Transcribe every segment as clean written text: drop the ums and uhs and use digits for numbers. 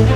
आज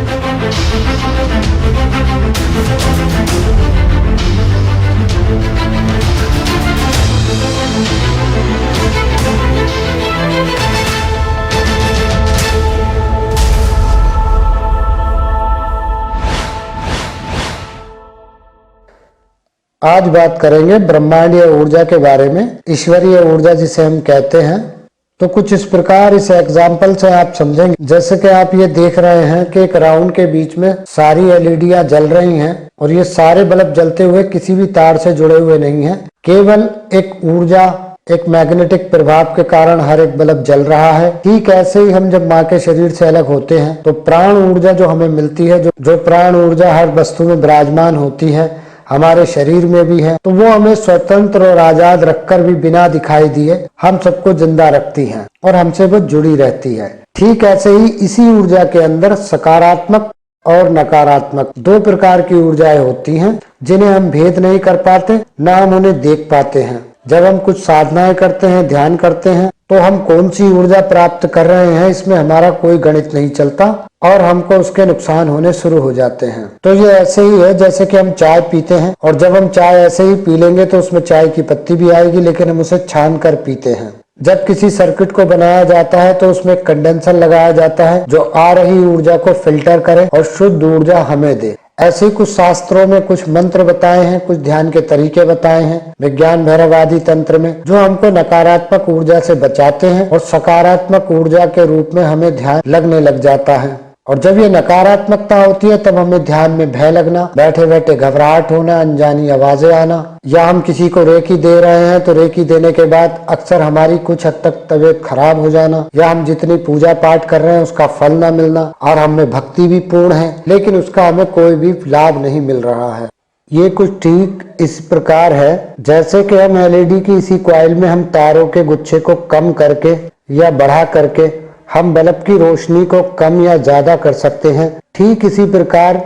बात करेंगे ब्रह्मांडीय ऊर्जा के बारे में, ईश्वरीय ऊर्जा जिसे हम कहते हैं। तो कुछ इस प्रकार इस एग्जाम्पल से आप समझेंगे, जैसे कि आप ये देख रहे हैं कि एक राउंड के बीच में सारी एलईडियां जल रही हैं और ये सारे बल्ब जलते हुए किसी भी तार से जुड़े हुए नहीं हैं, केवल एक ऊर्जा, एक मैग्नेटिक प्रभाव के कारण हर एक बल्ब जल रहा है। ठीक ऐसे ही हम जब माँ के शरीर से अलग होते हैं तो प्राण ऊर्जा जो हमें मिलती है, जो प्राण ऊर्जा हर वस्तु में विराजमान होती है, हमारे शरीर में भी है, तो वो हमें स्वतंत्र और आजाद रखकर भी बिना दिखाई दिए हम सबको जिंदा रखती हैं और हमसे वो जुड़ी रहती है। ठीक ऐसे ही इसी ऊर्जा के अंदर सकारात्मक और नकारात्मक दो प्रकार की ऊर्जाएं होती हैं, जिन्हें हम भेद नहीं कर पाते, ना हम उन्हें देख पाते हैं। जब हम कुछ साधनाएं करते हैं, ध्यान करते हैं, तो हम कौन सी ऊर्जा प्राप्त कर रहे हैं इसमें हमारा कोई गणित नहीं चलता और हमको उसके नुकसान होने शुरू हो जाते हैं। तो ये ऐसे ही है जैसे कि हम चाय पीते हैं और जब हम चाय ऐसे ही पी लेंगे तो उसमें चाय की पत्ती भी आएगी, लेकिन हम उसे छान कर पीते हैं। जब किसी सर्किट को बनाया जाता है तो उसमें कंडेंसर लगाया जाता है जो आ रही ऊर्जा को फिल्टर करे और शुद्ध ऊर्जा हमें दे। ऐसे ही कुछ शास्त्रों में कुछ मंत्र बताए हैं, कुछ ध्यान के तरीके बताए हैं विज्ञान भैरवादी तंत्र में, जो हमको नकारात्मक ऊर्जा से बचाते हैं और सकारात्मक ऊर्जा के रूप में हमें ध्यान लगने लग जाता है। और जब ये नकारात्मकता होती है तब हमें ध्यान में भय लगना, बैठे बैठे घबराहट होना, अनजानी आवाजें आना, या हम किसी को रेकी दे रहे हैं तो रेकी देने के बाद अक्सर हमारी कुछ हद तक तबीयत खराब हो जाना, या हम जितनी पूजा पाठ कर रहे हैं उसका फल न मिलना, और हमें भक्ति भी पूर्ण है लेकिन उसका हमें कोई भी लाभ नहीं मिल रहा है। ये कुछ ठीक इस प्रकार है जैसे कि हम एलईडी की इसी कॉइल में हम तारों के गुच्छे को कम करके या बढ़ा करके हम बल्ब की रोशनी को कम या ज्यादा कर सकते हैं। ठीक इसी प्रकार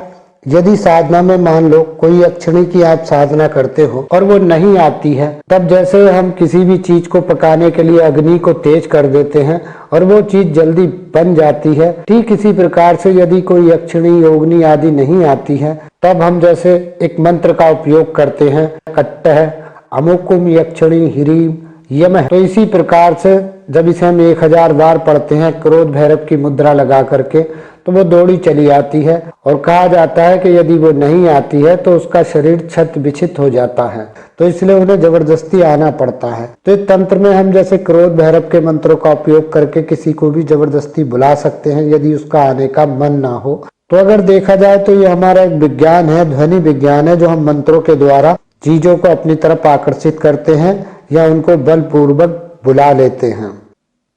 यदि साधना में मान लो कोई अक्षणी की आप साधना करते हो और वो नहीं आती है, तब जैसे हम किसी भी चीज को पकाने के लिए अग्नि को तेज कर देते हैं और वो चीज जल्दी बन जाती है, ठीक इसी प्रकार से यदि कोई अक्षणी योगिनी आदि नहीं आती है तब हम जैसे एक मंत्र का उपयोग करते हैं, कट्टह अमुकुम यक्षणी ह्रीम यमः। तो इसी प्रकार से जब इसे हम 1000 बार पढ़ते हैं क्रोध भैरव की मुद्रा लगा करके, तो वो दौड़ी चली आती है। और कहा जाता है कि यदि वो नहीं आती है तो उसका शरीर छत विछित हो जाता है, तो इसलिए उन्हें जबरदस्ती आना पड़ता है। तो इस तंत्र में हम जैसे क्रोध भैरव के मंत्रों का उपयोग करके किसी को भी जबरदस्ती बुला सकते हैं यदि उसका आने का मन ना हो। तो अगर देखा जाए तो ये हमारा एक विज्ञान है, ध्वनि विज्ञान है, जो हम मंत्रों के द्वारा चीजों को अपनी तरफ आकर्षित करते हैं या उनको बलपूर्वक बुला लेते हैं।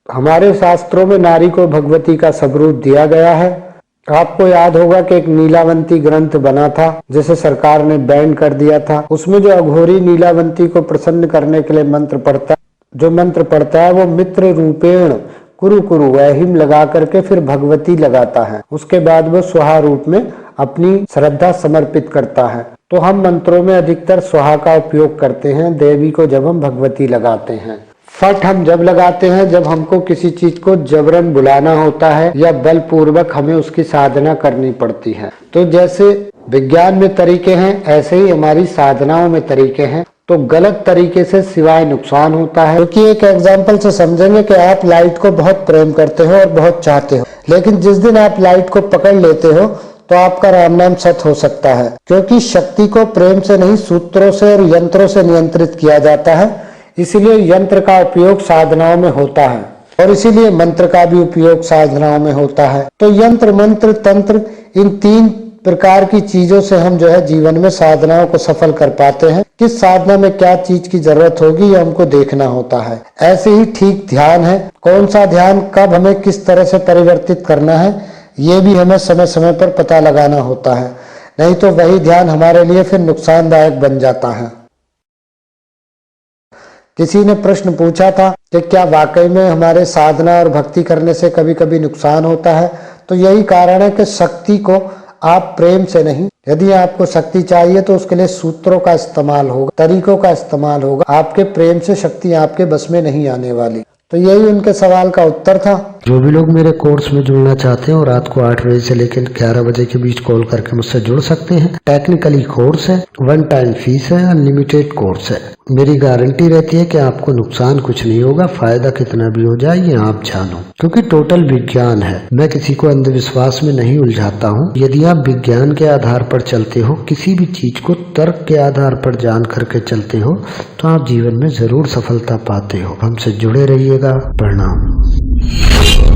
हमारे शास्त्रों में नारी को भगवती का स्वरूप दिया गया है। आपको याद होगा कि एक नीलावंती ग्रंथ बना था जिसे सरकार ने बैन कर दिया था। उसमें जो अघोरी नीलावंती को प्रसन्न करने के लिए मंत्र पढ़ता है वो मित्र रूपेण कुरु कुरु वहिम लगा करके फिर भगवती लगाता है। उसके बाद वो स्वाहा रूप में अपनी श्रद्धा समर्पित करता है। तो हम मंत्रों में अधिकतर स्वाहा का उपयोग करते हैं देवी को जब हम भगवती लगाते हैं। फट हम जब लगाते हैं जब हमको किसी चीज को जबरन बुलाना होता है या बलपूर्वक हमें उसकी साधना करनी पड़ती है। तो जैसे विज्ञान में तरीके हैं ऐसे ही हमारी साधनाओं में तरीके हैं। तो गलत तरीके से सिवाय नुकसान होता है। क्योंकि एक एग्जाम्पल से समझेंगे कि आप लाइट को बहुत प्रेम करते हो और बहुत चाहते हो, लेकिन जिस दिन आप लाइट को पकड़ लेते हो तो आपका राम नाम सत हो सकता है। क्योंकि शक्ति को प्रेम से नहीं सूत्रों से और यंत्रों से नियंत्रित किया जाता है, इसीलिए यंत्र का उपयोग साधनाओं में होता है और इसीलिए मंत्र का भी उपयोग साधनाओं में होता है। तो यंत्र मंत्र तंत्र इन 3 प्रकार की चीजों से हम जो है जीवन में साधनाओं को सफल कर पाते हैं। किस साधना में क्या चीज की जरूरत होगी ये हमको देखना होता है। ऐसे ही ठीक ध्यान है, कौन सा ध्यान कब हमें किस तरह से परिवर्तित करना है ये भी हमें समय समय पर पता लगाना होता है, नहीं तो वही ध्यान हमारे लिए फिर नुकसानदायक बन जाता है। किसी ने प्रश्न पूछा था कि क्या वाकई में हमारे साधना और भक्ति करने से कभी कभी नुकसान होता है। तो यही कारण है कि शक्ति को आप प्रेम से नहीं, यदि आपको शक्ति चाहिए तो उसके लिए सूत्रों का इस्तेमाल होगा, तरीकों का इस्तेमाल होगा। आपके प्रेम से शक्ति आपके बस में नहीं आने वाली। तो यही उनके सवाल का उत्तर था। जो भी लोग मेरे कोर्स में जुड़ना चाहते हैं और रात को 8 बजे से लेकर 11 बजे के बीच कॉल करके मुझसे जुड़ सकते हैं। टेक्निकली कोर्स है, 1 टाइम फीस है, अनलिमिटेड कोर्स है। मेरी गारंटी रहती है कि आपको नुकसान कुछ नहीं होगा, फायदा कितना भी हो जाए ये आप जानो, क्योंकि टोटल विज्ञान है। मैं किसी को अंधविश्वास में नहीं उलझाता हूँ। यदि आप विज्ञान के आधार पर चलते हो, किसी भी चीज को तर्क के आधार पर जान करके चलते हो, तो आप जीवन में जरूर सफलता पाते हो। हमसे जुड़े रहिएगा। प्रणाम।